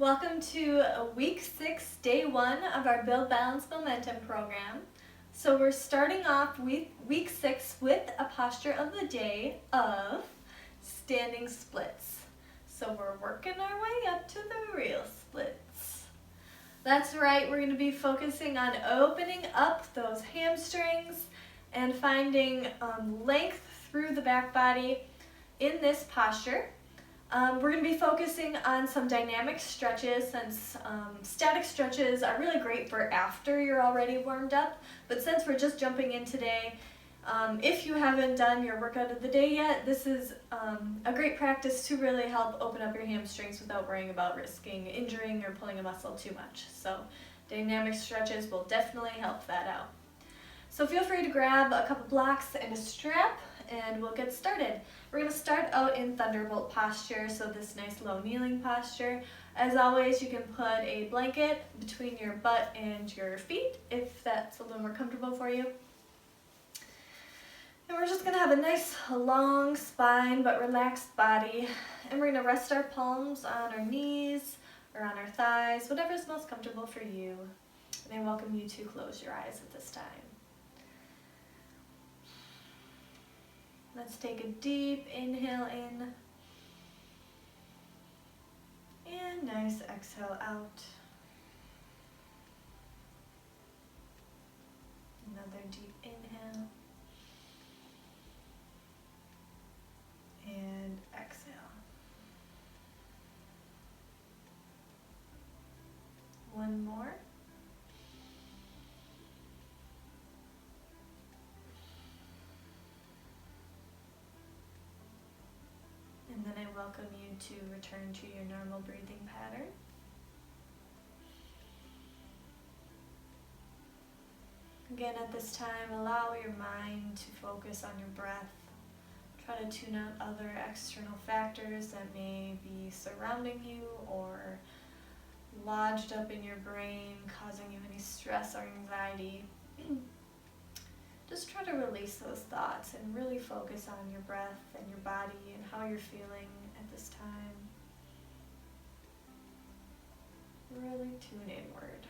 Welcome to week 6, day 1 of our Build Balance Momentum program. So we're starting off week 6 with a posture of the day of standing splits. So we're working our way up to the real splits. That's right, we're going to be focusing on opening up those hamstrings and finding length through the back body in this posture. We're going to be focusing on some dynamic stretches since static stretches are really great for after you're already warmed up. But since we're just jumping in today, if you haven't done your workout of the day yet, this is a great practice to really help open up your hamstrings without worrying about risking injuring or pulling a muscle too much. So dynamic stretches will definitely help that out. So feel free to grab a couple blocks and a strap and we'll get started. We're going to start out in Thunderbolt posture, so this nice low kneeling posture. As always, you can put a blanket between your butt and your feet if that's a little more comfortable for you. And we're just going to have a nice long spine but relaxed body. And we're going to rest our palms on our knees or on our thighs, whatever is most comfortable for you. And I welcome you to close your eyes at this time. Let's take a deep inhale in and nice exhale out. Another deep inhale and exhale. One more. And then I welcome you to return to your normal breathing pattern. Again, at this time, allow your mind to focus on your breath. Try to tune out other external factors that may be surrounding you or lodged up in your brain, causing you any stress or anxiety. Just try to release those thoughts and really focus on your breath and your body and how you're feeling at this time. Really tune inward.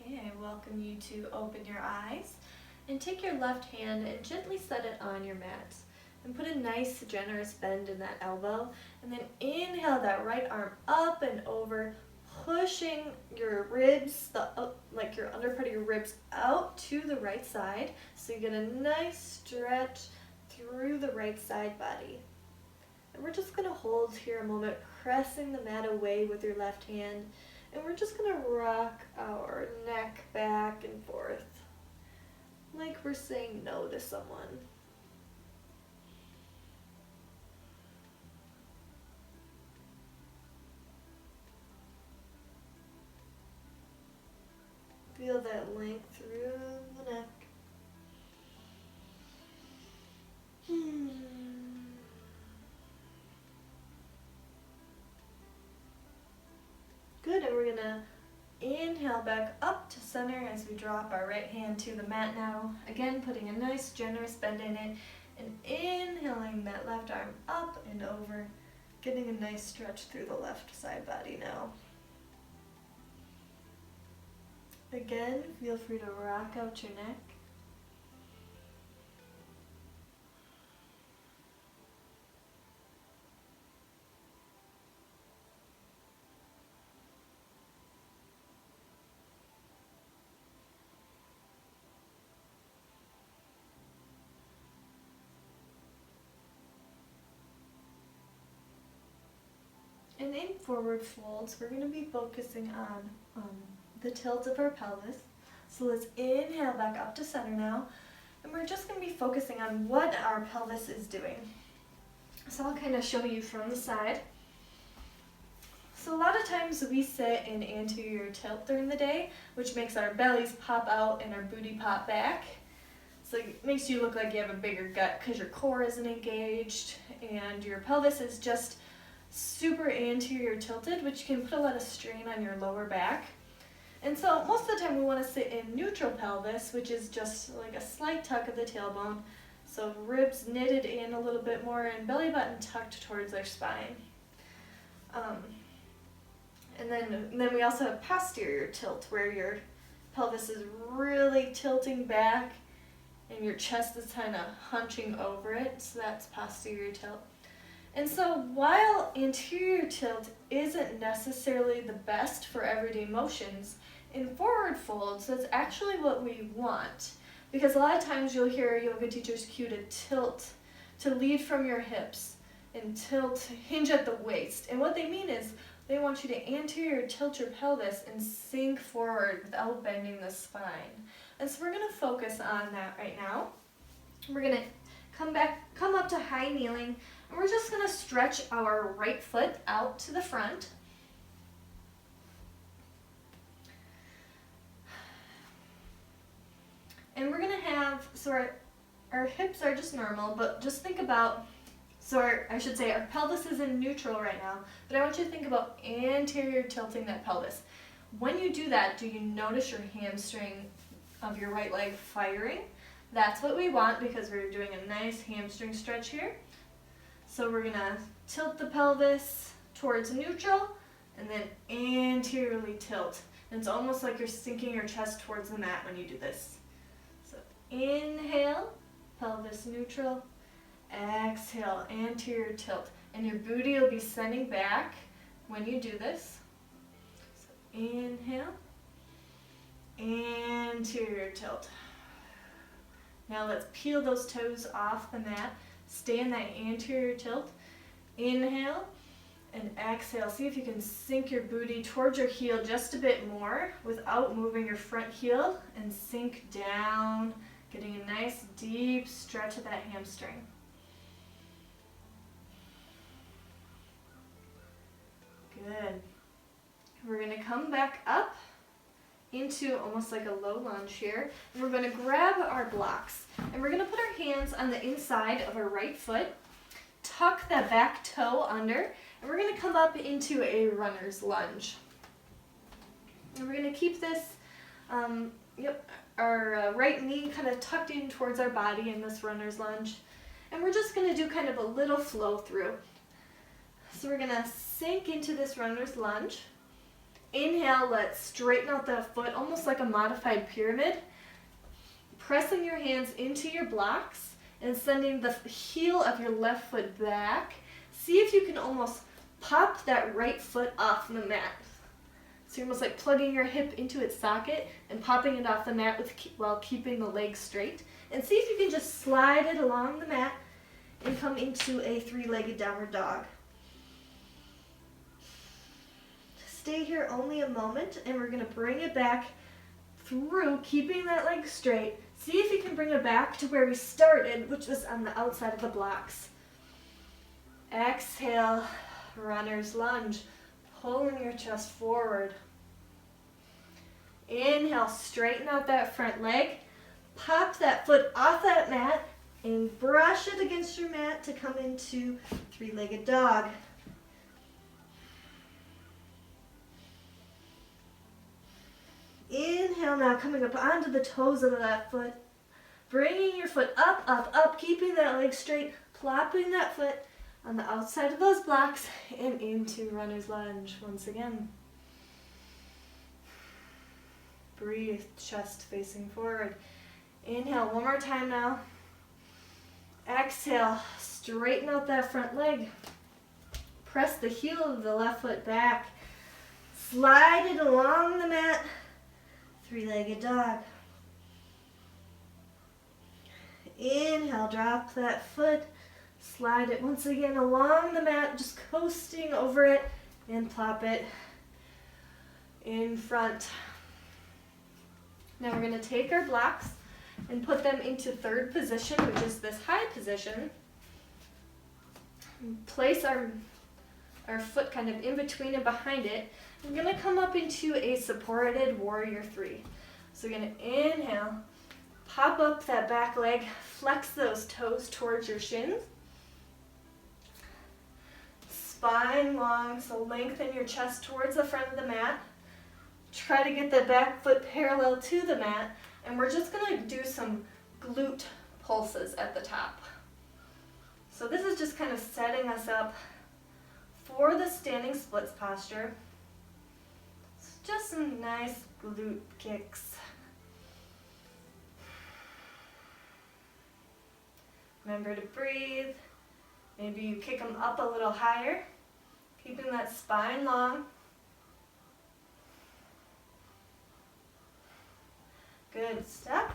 I welcome you to open your eyes and take your left hand and gently set it on your mat and put a nice generous bend in that elbow, and then inhale that right arm up and over, pushing your ribs, like your under part of your ribs out to the right side, so you get a nice stretch through the right side body. And we're just going to hold here a moment, pressing the mat away with your left hand. And we're just going to rock our neck back and forth, like we're saying no to someone. Feel that length through the neck. Good, and we're gonna inhale back up to center as we drop our right hand to the mat now. Again, putting a nice generous bend in it and inhaling that left arm up and over, getting a nice stretch through the left side body now. Again, feel free to rock out your neck. And in forward folds, we're going to be focusing on the tilt of our pelvis. So let's inhale back up to center now. And we're just going to be focusing on what our pelvis is doing. So I'll kind of show you from the side. So a lot of times we sit in anterior tilt during the day, which makes our bellies pop out and our booty pop back. So it makes you look like you have a bigger gut because your core isn't engaged and your pelvis is just super anterior tilted, which can put a lot of strain on your lower back. And so most of the time we want to sit in neutral pelvis, which is just like a slight tuck of the tailbone. So ribs knitted in a little bit more and belly button tucked towards our spine. And then we also have posterior tilt, where your pelvis is really tilting back and your chest is kind of hunching over it, so that's posterior tilt. And so while anterior tilt isn't necessarily the best for everyday motions, in forward folds, that's actually what we want. Because a lot of times you'll hear yoga teachers cue to tilt, to lead from your hips, and tilt, hinge at the waist. And what they mean is they want you to anterior tilt your pelvis and sink forward without bending the spine. And so we're going to focus on that right now. We're going to come up to high kneeling, and we're just going to stretch our right foot out to the front. And we're going to have, so our hips are just normal, but just think about, our pelvis is in neutral right now, but I want you to think about anterior tilting that pelvis. When you do that, do you notice your hamstring of your right leg firing? That's what we want, because we're doing a nice hamstring stretch here. So we're going to tilt the pelvis towards neutral and then anteriorly tilt. And it's almost like you're sinking your chest towards the mat when you do this. So inhale, pelvis neutral. Exhale, anterior tilt. And your booty will be sending back when you do this. So inhale, anterior tilt. Now let's peel those toes off the mat. Stay in that anterior tilt. Inhale and exhale. See if you can sink your booty towards your heel just a bit more without moving your front heel, and sink down, getting a nice deep stretch of that hamstring. Good. We're going to come back up into almost like a low lunge here, and we're going to grab our blocks, and we're going to put our hands on the inside of our right foot, tuck that back toe under, and we're going to come up into a runner's lunge. And we're going to keep this, our right knee kind of tucked in towards our body in this runner's lunge, and we're just going to do kind of a little flow through. So we're going to sink into this runner's lunge. Inhale, let's straighten out the foot, almost like a modified pyramid. Pressing your hands into your blocks and sending the heel of your left foot back. See if you can almost pop that right foot off the mat. So you're almost like plugging your hip into its socket and popping it off the mat while keeping the legs straight. And see if you can just slide it along the mat and come into a three-legged downward dog. Stay here only a moment, and we're going to bring it back through, keeping that leg straight. See if you can bring it back to where we started, which was on the outside of the blocks. Exhale, runner's lunge, pulling your chest forward. Inhale, straighten out that front leg, pop that foot off that mat, and brush it against your mat to come into three-legged dog. Inhale now, coming up onto the toes of the left foot. Bringing your foot up, up, up, keeping that leg straight, plopping that foot on the outside of those blocks and into runner's lunge once again. Breathe, chest facing forward. Inhale, one more time now. Exhale, straighten out that front leg. Press the heel of the left foot back. Slide it along the mat. Three-legged dog. Inhale, drop that foot, slide it once again along the mat, just coasting over it, and plop it in front. Now we're going to take our blocks and put them into third position, which is this high position. Place our foot kind of in between and behind it. We're going to come up into a supported warrior three. So we're going to inhale, pop up that back leg, flex those toes towards your shins. spine long, so lengthen your chest towards the front of the mat. Try to get the back foot parallel to the mat, and we're just gonna do some glute pulses at the top. So this is just kind of setting us up for the standing splits posture. So just some nice glute kicks. Remember to breathe. Maybe you kick them up a little higher, keeping that spine long. Good step.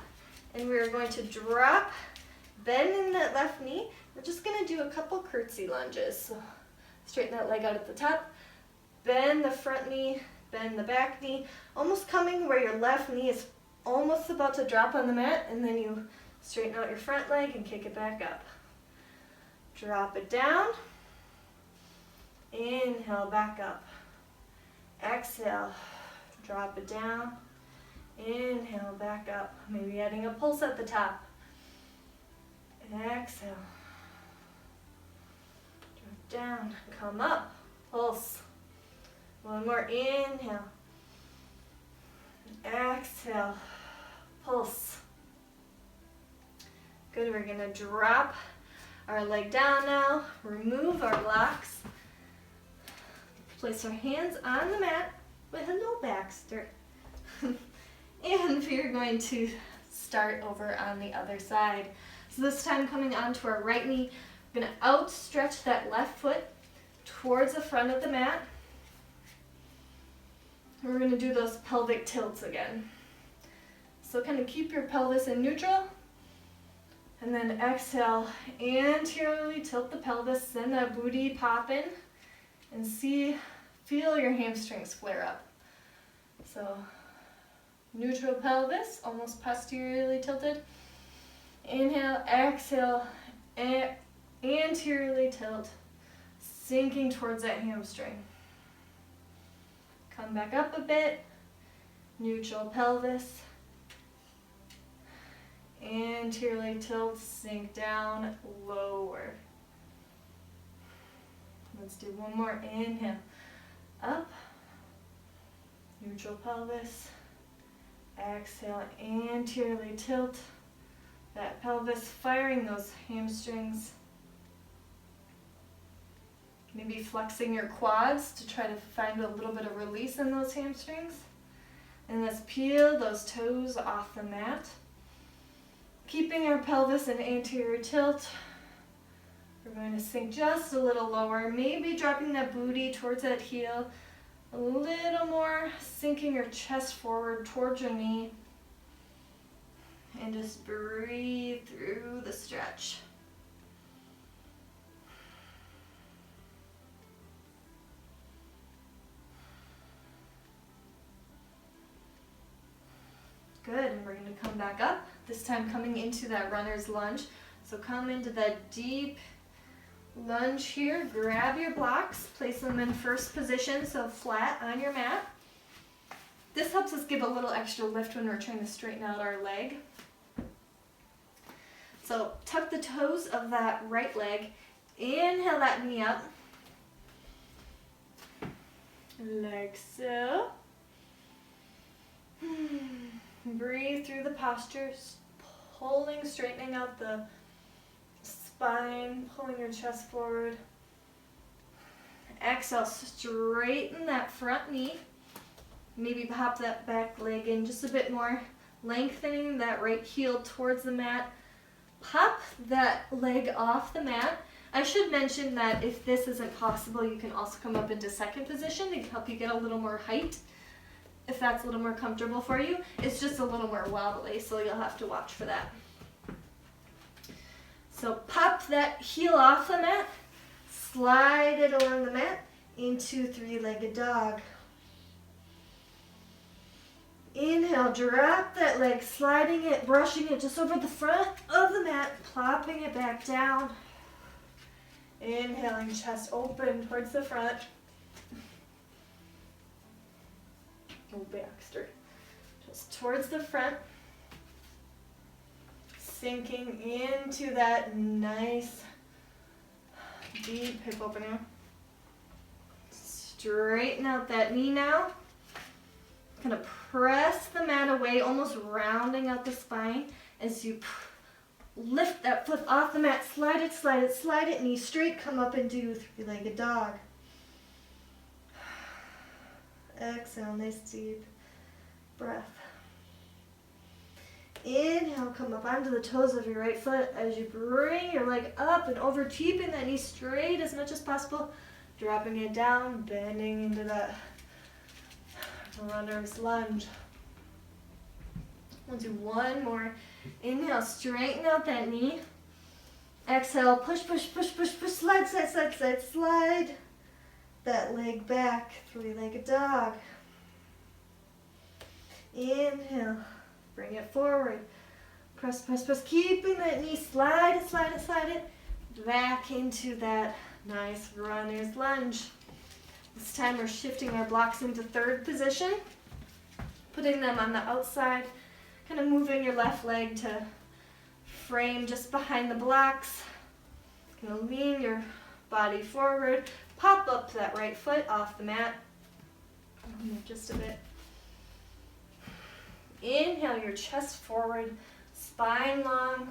And we're going to drop, bend in that left knee. We're just going to do a couple curtsy lunges. So straighten that leg out at the top, bend the front knee, bend the back knee, almost coming where your left knee is almost about to drop on the mat, and then you straighten out your front leg and kick it back up. Drop it down. Inhale, back up. Exhale, drop it down. Inhale, back up. Maybe adding a pulse at the top. Exhale. Drop down, come up, pulse. One more, inhale. Exhale, pulse. Good, we're gonna drop our leg down now, remove our blocks, place our hands on the mat with a little Baxter. And we're going to start over on the other side. So this time coming onto our right knee, we're going to outstretch that left foot towards the front of the mat. We're going to do those pelvic tilts again. So kind of keep your pelvis in neutral. And then exhale, anteriorly tilt the pelvis, send that booty pop in, and feel your hamstrings flare up. So neutral pelvis, almost posteriorly tilted. Inhale, exhale, anteriorly tilt, sinking towards that hamstring. Come back up a bit, neutral pelvis. Anteriorly tilt, sink down, lower. Let's do one more. Inhale, up, neutral pelvis. Exhale, anteriorly tilt that pelvis, firing those hamstrings. Maybe flexing your quads to try to find a little bit of release in those hamstrings. And let's peel those toes off the mat. Keeping our pelvis in anterior tilt, we're going to sink just a little lower, maybe dropping that booty towards that heel, a little more, sinking your chest forward towards your knee, and just breathe through the stretch. Good, and we're going to come back up, this time coming into that runner's lunge. So come into that deep lunge here, grab your blocks, place them in first position, so flat on your mat. This helps us give a little extra lift when we're trying to straighten out our leg. So tuck the toes of that right leg, inhale that knee up, like so. Breathe through the postures, pulling, straightening out the spine, pulling your chest forward. Exhale, straighten that front knee. Maybe pop that back leg in just a bit more, lengthening that right heel towards the mat. Pop that leg off the mat. I should mention that if this isn't possible, you can also come up into second position to help you get a little more height. If that's a little more comfortable for you. It's just a little more wobbly, so you'll have to watch for that. So pop that heel off the mat, slide it along the mat into three-legged dog. Inhale, drop that leg, sliding it, brushing it just over the front of the mat, plopping it back down. Inhaling, chest open towards the front. Oh, Baxter. Just towards the front. Sinking into that nice deep hip opening. straighten out that knee now. Kind of press the mat away, almost rounding out the spine as you lift that foot off the mat, slide it, slide it, slide it, knee straight, come up and do three-legged dog. Exhale, nice deep breath. Inhale, come up onto the toes of your right foot as you bring your leg up and over, keeping that knee straight as much as possible, dropping it down, bending into that runner's lunge. We'll do one more. Inhale, straighten out that knee. Exhale, push, push, push, push, push, slide, slide, slide, slide, slide that leg back, three-legged dog. Inhale, bring it forward. Press, press, press, keeping that knee, slide it, slide it, slide it, back into that nice runner's lunge. This time we're shifting our blocks into third position, putting them on the outside, kind of moving your left leg to frame just behind the blocks. Kind of lean your body forward, pop up that right foot off the mat. Move just a bit. Inhale your chest forward, spine long.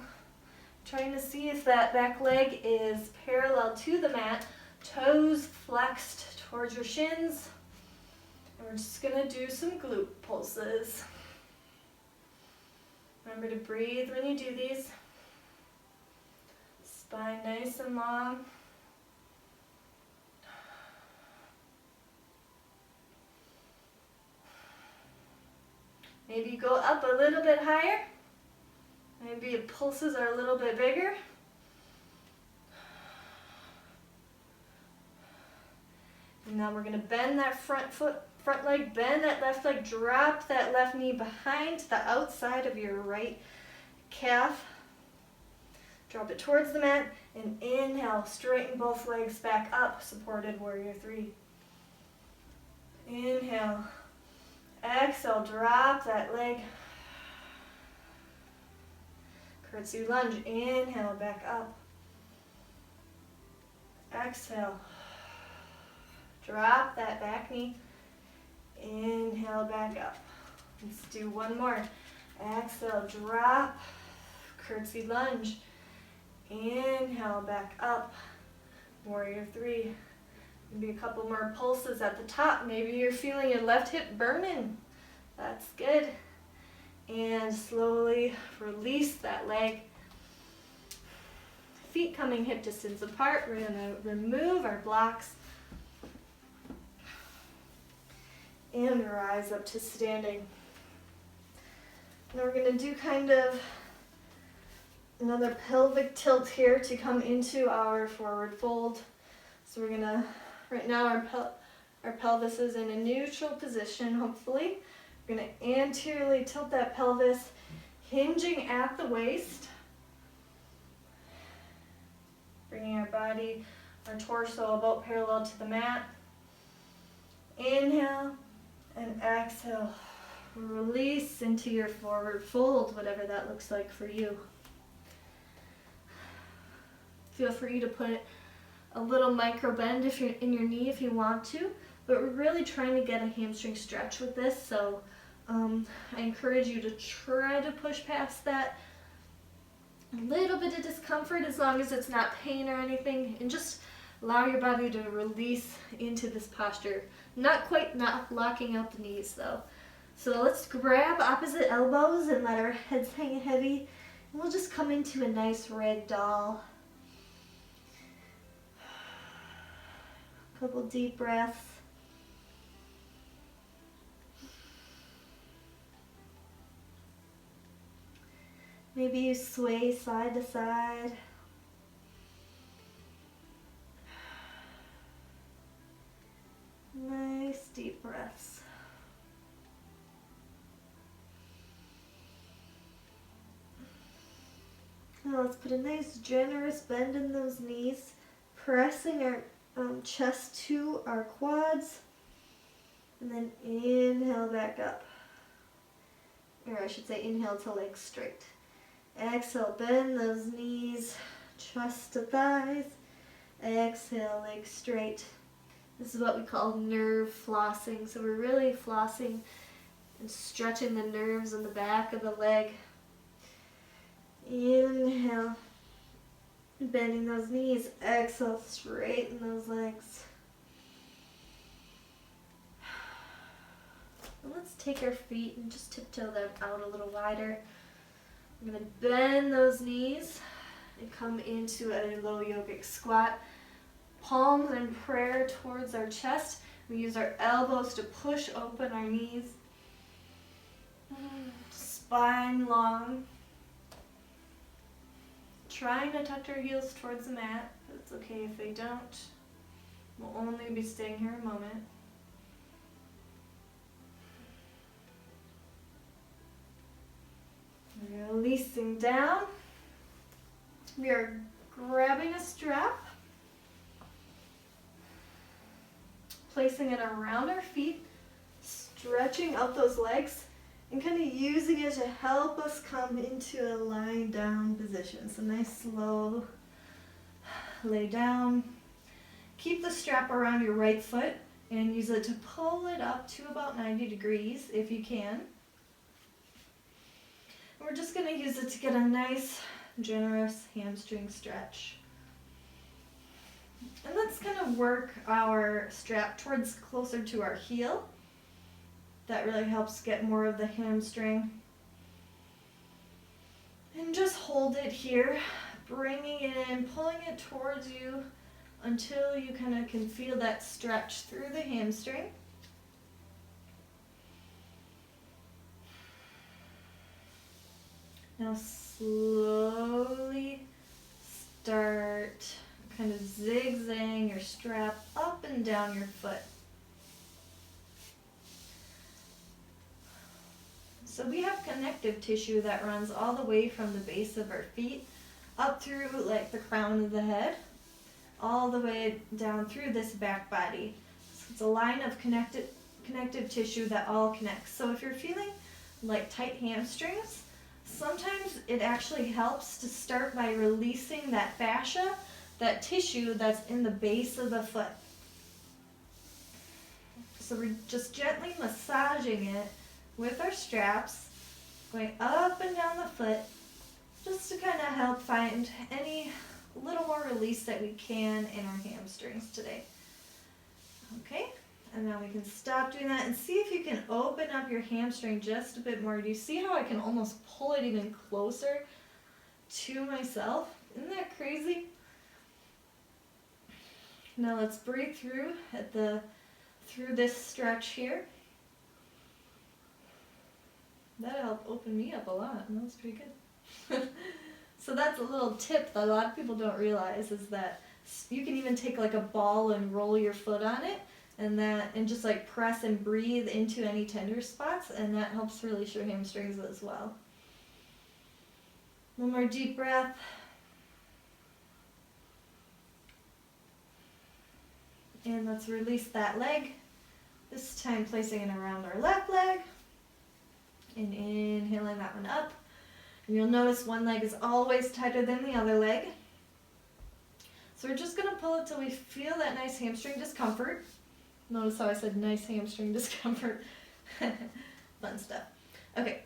Trying to see if that back leg is parallel to the mat, toes flexed towards your shins. And we're just gonna do some glute pulses. Remember to breathe when you do these. Spine nice and long. Maybe go up a little bit higher. Maybe your pulses are a little bit bigger. And now we're going to bend that front leg, bend that left leg, drop that left knee behind the outside of your right calf. Drop it towards the mat and inhale, straighten both legs back up, supported warrior three. Inhale. Exhale, drop that leg. Curtsy lunge, inhale, back up. Exhale. Drop that back knee. Inhale, back up. Let's do one more. Exhale, drop. Curtsy lunge. Inhale, back up. Warrior three. Maybe a couple more pulses at the top. Maybe you're feeling your left hip burning. That's good. And slowly release that leg. Feet coming hip distance apart. We're going to remove our blocks. And rise up to standing. Now we're going to do kind of another pelvic tilt here to come into our forward fold. So we're going to, right now our pelvis is in a neutral position, hopefully. We're going to anteriorly tilt that pelvis, hinging at the waist. Bringing our body, our torso about parallel to the mat. Inhale and exhale. Release into your forward fold, whatever that looks like for you. Feel free to put a little micro bend if you're in your knee if you want to, but we're really trying to get a hamstring stretch with this, so I encourage you to try to push past that little bit of discomfort as long as it's not pain or anything, and just allow your body to release into this posture. Not locking out the knees though. So let's grab opposite elbows and let our heads hang heavy. And we'll just come into a nice ragdoll. Couple deep breaths. Maybe you sway side to side. Nice deep breaths. Now let's put a nice generous bend in those knees, pressing our chest to our quads, and then inhale back up. Or I should say inhale to legs straight. Exhale, bend those knees, chest to thighs. Exhale, legs straight. This is what we call nerve flossing. So we're really flossing and stretching the nerves in the back of the leg. Inhale, bending those knees. Exhale, straighten those legs. And let's take our feet and just tiptoe them out a little wider. We're going to bend those knees and come into a low yogic squat. Palms in prayer towards our chest. We use our elbows to push open our knees. Spine long. Trying to tuck our heels towards the mat, but it's okay if they don't. We'll only be staying here a moment. Releasing down. We are grabbing a strap, placing it around our feet, stretching out those legs, and kind of using it to help us come into a lying down position. So nice slow lay down. Keep the strap around your right foot and use it to pull it up to about 90 degrees if you can. We're just going to use it to get a nice, generous hamstring stretch. And let's kind of work our strap towards closer to our heel. That really helps get more of the hamstring. And just hold it here, bringing it in, pulling it towards you until you kind of can feel that stretch through the hamstring. Now slowly start kind of zigzagging your strap up and down your foot. So we have connective tissue that runs all the way from the base of our feet up through like the crown of the head, all the way down through this back body. So it's a line of connective tissue that all connects. So if you're feeling like tight hamstrings, sometimes it actually helps to start by releasing that fascia, that tissue that's in the base of the foot. So we're just gently massaging it with our straps, going up and down the foot, just to kind of help find any little more release that we can in our hamstrings today. Okay, and now we can stop doing that and see if you can open up your hamstring just a bit more. Do you see how I can almost pull it even closer to myself? Isn't that crazy? Now let's breathe through through this stretch here. That helped open me up a lot, and that was pretty good. So that's a little tip that a lot of people don't realize, is that you can even take like a ball and roll your foot on it, and just like press and breathe into any tender spots, and that helps release your hamstrings as well. One more deep breath. And let's release that leg. This time placing it around our left leg. And inhaling that one up. And you'll notice one leg is always tighter than the other leg. So we're just going to pull it till we feel that nice hamstring discomfort. Notice how I said nice hamstring discomfort. Fun stuff. Okay,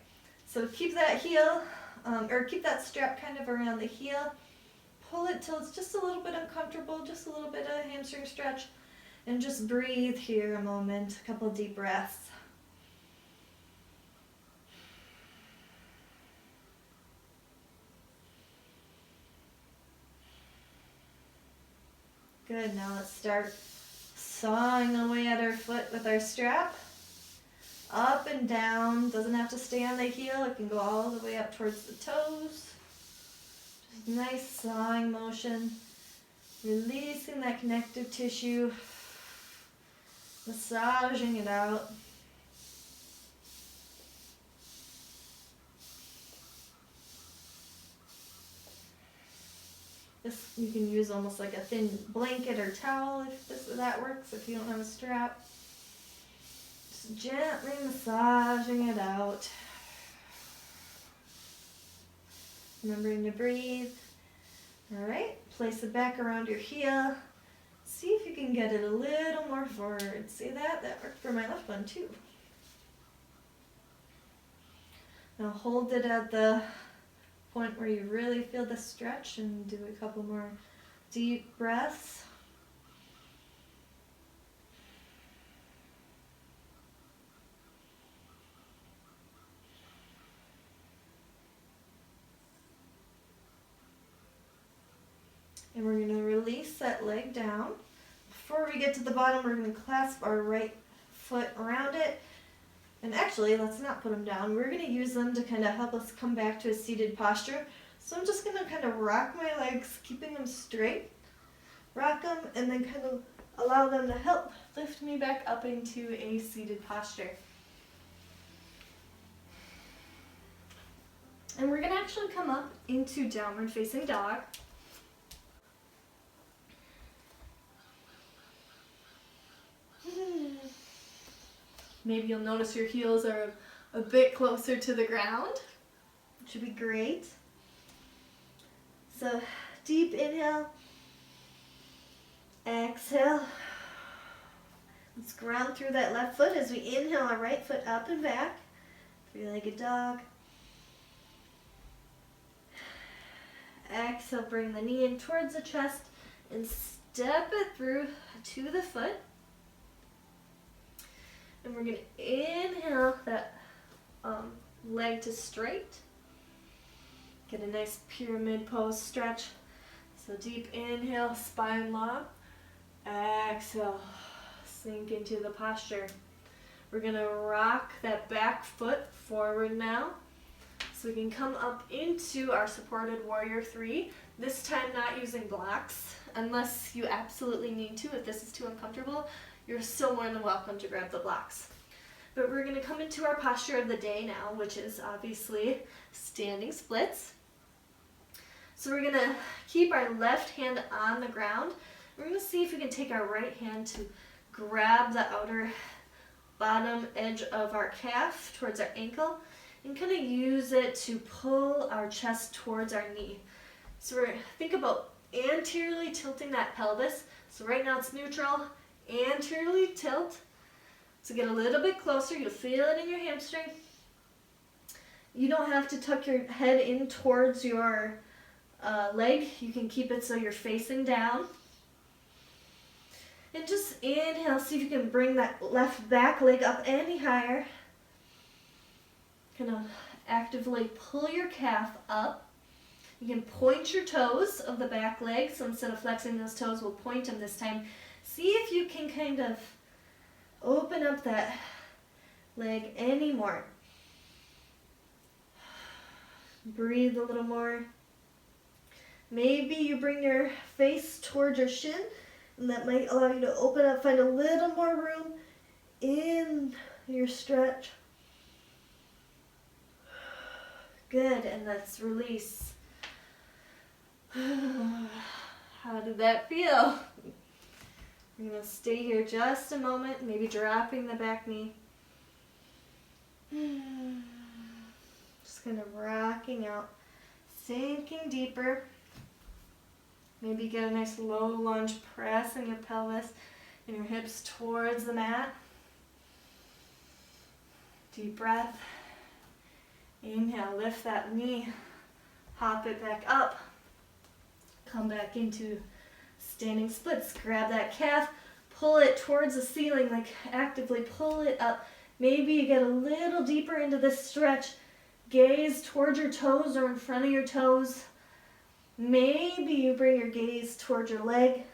so keep that heel, or keep that strap kind of around the heel. Pull it till it's just a little bit uncomfortable, just a little bit of hamstring stretch. And just breathe here a moment, a couple deep breaths. Good, now let's start sawing away at our foot with our strap. Up and down, doesn't have to stay on the heel, it can go all the way up towards the toes. Just nice sawing motion, releasing that connective tissue, massaging it out. This you can use almost like a thin blanket or towel if that works, if you don't have a strap. Just gently massaging it out. Remembering to breathe. Alright, place it back around your heel. See if you can get it a little more forward. See that? That worked for my left one too. Now hold it at the point where you really feel the stretch and do a couple more deep breaths. And we're going to release that leg down. Before we get to the bottom, we're going to clasp our right foot around it. And actually, let's not put them down. We're going to use them to kind of help us come back to a seated posture. So I'm just going to kind of rock my legs, keeping them straight. Rock them, and then kind of allow them to help lift me back up into a seated posture. And we're going to actually come up into downward facing dog. Maybe you'll notice your heels are a bit closer to the ground, which would be great. So deep inhale, exhale. Let's ground through that left foot as we inhale our right foot up and back, three-legged dog. Exhale, bring the knee in towards the chest and step it through to the foot. And we're going to inhale that leg to straight. Get a nice pyramid pose stretch. So deep inhale, spine long. Exhale, sink into the posture. We're going to rock that back foot forward now. So we can come up into our supported warrior 3. This time not using blocks unless you absolutely need to. If this is too uncomfortable, you're still more than welcome to grab the blocks. But we're going to come into our posture of the day now, which is obviously standing splits. So we're going to keep our left hand on the ground. We're going to see if we can take our right hand to grab the outer bottom edge of our calf towards our ankle and kind of use it to pull our chest towards our knee. So we're think about anteriorly tilting that pelvis. So right now it's neutral. Anteriorly tilt. So get a little bit closer. You'll feel it in your hamstring. You don't have to tuck your head in towards your leg. You can keep it so you're facing down. And just inhale. See if you can bring that left back leg up any higher. Kind of actively pull your calf up. You can point your toes of the back leg. So instead of flexing those toes, we'll point them this time. See if you can kind of open up that leg any more. Breathe a little more. Maybe you bring your face towards your shin, and that might allow you to open up, find a little more room in your stretch. Good, and let's release. How did that feel? We're going to stay here just a moment, maybe dropping the back knee. Just kind of rocking out, sinking deeper. Maybe get a nice low lunge, pressing your pelvis and your hips towards the mat. Deep breath. Inhale, lift that knee, hop it back up. Come back into standing splits. Grab that calf, pull it towards the ceiling, like actively pull it up. Maybe you get a little deeper into this stretch. Gaze towards your toes or in front of your toes. Maybe you bring your gaze towards your leg.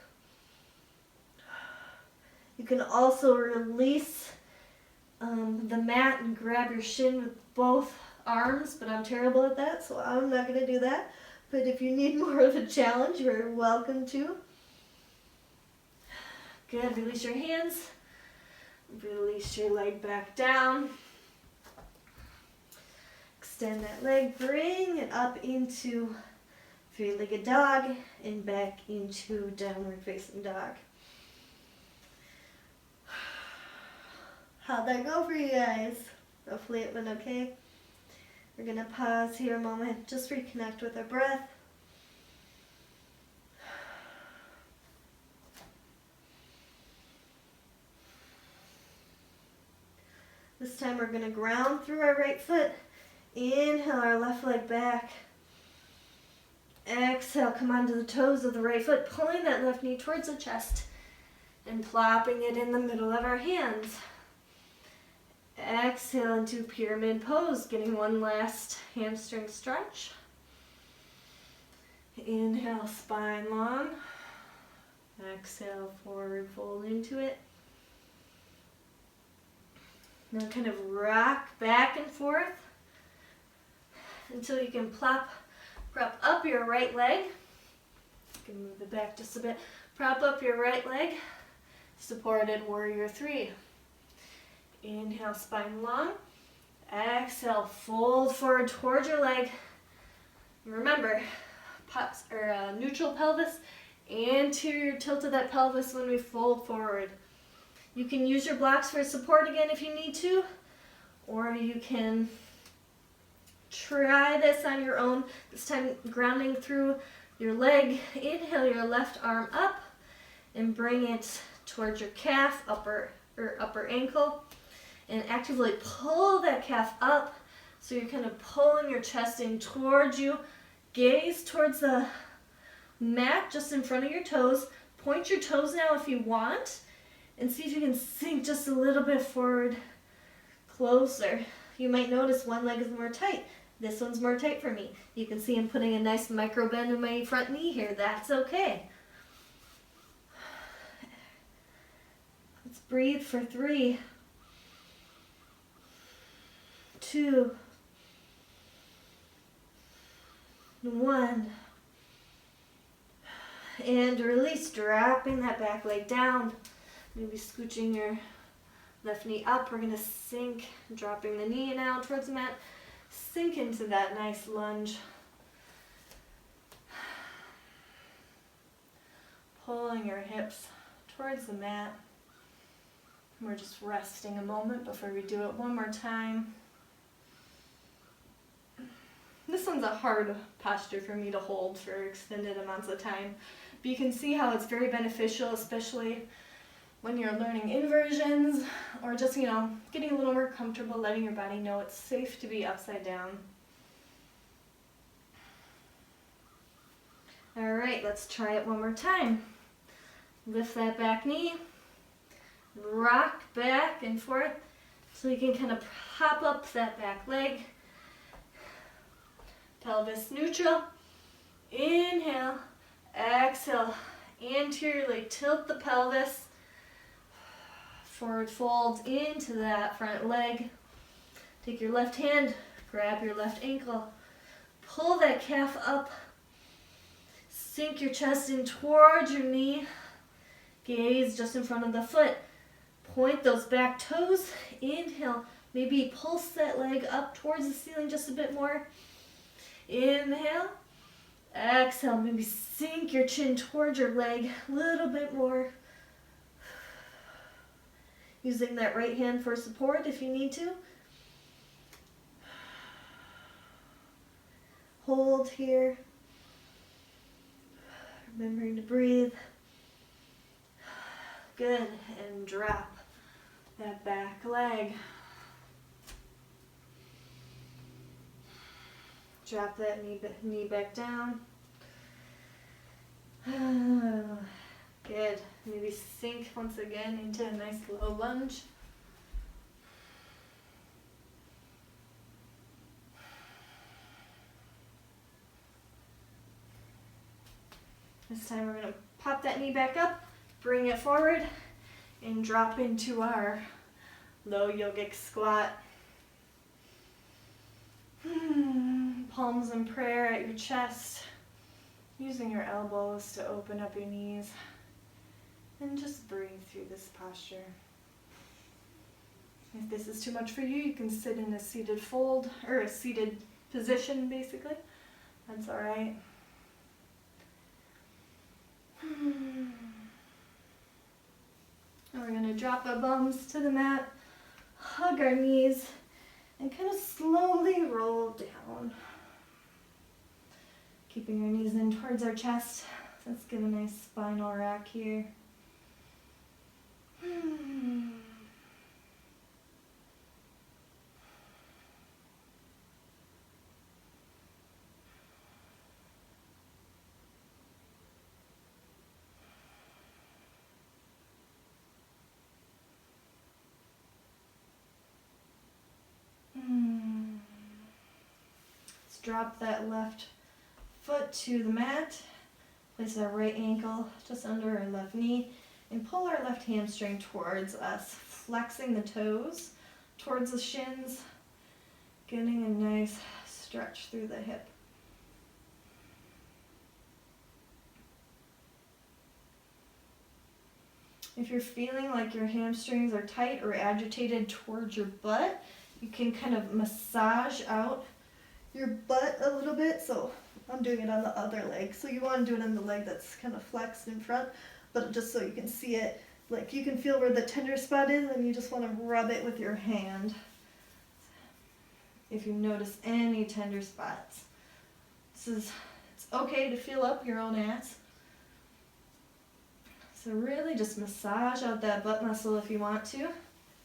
You can also release the mat and grab your shin with both arms, but I'm terrible at that, so I'm not going to do that. But if you need more of a challenge, you're welcome to. Good, release your hands. Release your leg back down. Extend that leg, bring it up into three-legged dog and back into downward facing dog. How'd that go for you guys? Hopefully it went okay. We're going to pause here a moment, just reconnect with our breath. This time we're going to ground through our right foot. Inhale our left leg back. Exhale, come onto the toes of the right foot, pulling that left knee towards the chest and plopping it in the middle of our hands. Exhale into pyramid pose, getting one last hamstring stretch. Inhale, spine long. Exhale, forward fold into it. Now kind of rock back and forth until you can prop up your right leg. You can move it back just a bit. Prop up your right leg. Supported warrior three. Inhale, spine long. Exhale, fold forward towards your leg. Remember, neutral pelvis, anterior tilt of that pelvis when we fold forward. You can use your blocks for support again if you need to, or you can try this on your own, this time grounding through your leg. Inhale your left arm up and bring it towards your calf, upper ankle, and actively pull that calf up so you're kind of pulling your chest in towards you. Gaze towards the mat just in front of your toes. Point your toes now if you want, and see if you can sink just a little bit forward, closer. You might notice one leg is more tight. This one's more tight for me. You can see I'm putting a nice micro bend in my front knee here. That's okay. Let's breathe for 3, 2, 1. And release, dropping that back leg down. Maybe scooching your left knee up. We're going to sink, dropping the knee now towards the mat. Sink into that nice lunge. Pulling your hips towards the mat. We're just resting a moment before we do it one more time. This one's a hard posture for me to hold for extended amounts of time. But you can see how it's very beneficial, especially when you're learning inversions or just, getting a little more comfortable, letting your body know it's safe to be upside down. All right, let's try it one more time. Lift that back knee, rock back and forth so you can kind of pop up that back leg. Pelvis neutral. Inhale, exhale, anteriorly tilt the pelvis. Forward fold into that front leg. Take your left hand, grab your left ankle, pull that calf up, sink your chest in towards your knee, gaze just in front of the foot, point those back toes, inhale, maybe pulse that leg up towards the ceiling just a bit more, inhale, exhale, maybe sink your chin towards your leg a little bit more. Using that right hand for support if you need to. Hold here. Remembering to breathe. Good, and drop that back leg. Drop that knee back down. Good. Maybe sink once again into a nice low lunge. This time we're going to pop that knee back up, bring it forward, and drop into our low yogic squat. Palms in prayer at your chest, using your elbows to open up your knees. And just breathe through this posture. If this is too much for you, you can sit in a seated fold, or a seated position basically. That's all right. And we're going to drop our bums to the mat, hug our knees, and kind of slowly roll down. Keeping your knees in towards our chest. Let's get a nice spinal rock here. drop that left foot to the mat. Place our right ankle just under our left knee and pull our left hamstring towards us, flexing the toes towards the shins, getting a nice stretch through the hip. If you're feeling like your hamstrings are tight or agitated towards your butt, you can kind of massage out your butt a little bit. So I'm doing it on the other leg. So you want to do it on the leg that's kind of flexed in front, but just so you can see it. Like you can feel where the tender spot is and you just want to rub it with your hand. If you notice any tender spots. It's okay to feel up your own ass. So really just massage out that butt muscle if you want to,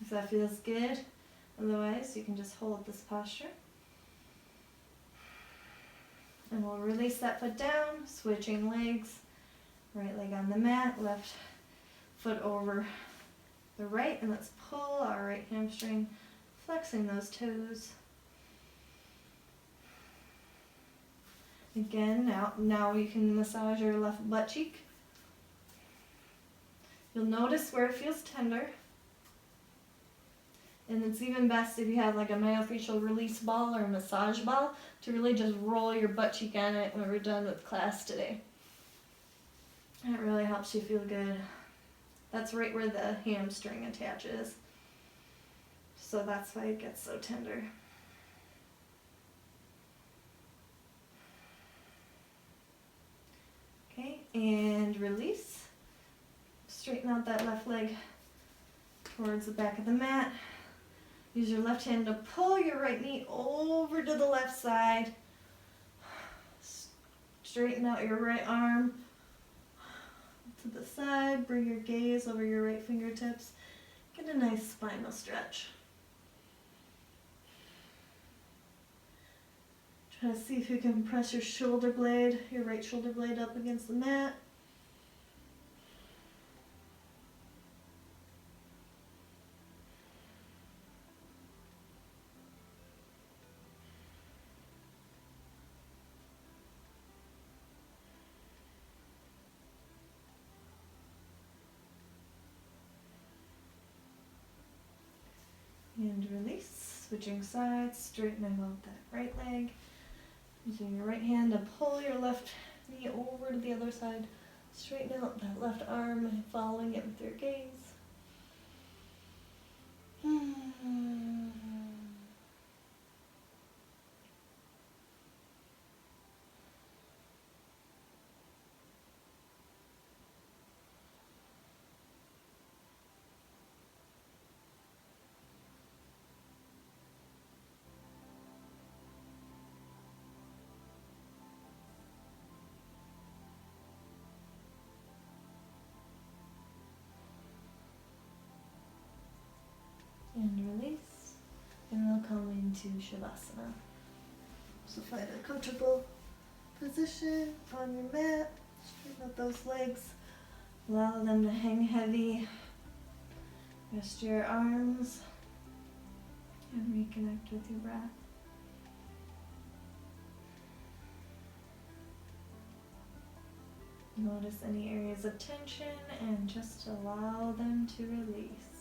if that feels good. Otherwise, you can just hold this posture. And we'll release that foot down, switching legs. Right leg on the mat, left foot over the right, and let's pull our right hamstring, flexing those toes. Again, now you can massage your left butt cheek. You'll notice where it feels tender. And it's even best if you have like a myofascial release ball or a massage ball to really just roll your butt cheek on it when we're done with class today. That really helps you feel good. That's right where the hamstring attaches. So that's why it gets so tender. Okay, and release. Straighten out that left leg towards the back of the mat. Use your left hand to pull your right knee over to the left side. Straighten out your right arm to the side. Bring your gaze over your right fingertips. Get a nice spinal stretch. Try to see if you can press your shoulder blade, your right shoulder blade up against the mat. And release, switching sides, straightening out that right leg. Using your right hand to pull your left knee over to the other side. Straighten out that left arm, following it with your gaze. And release. And we'll come into Shavasana. So find a comfortable position on your mat. Straighten out those legs. Allow them to hang heavy. Rest your arms. And reconnect with your breath. Notice any areas of tension and just allow them to release.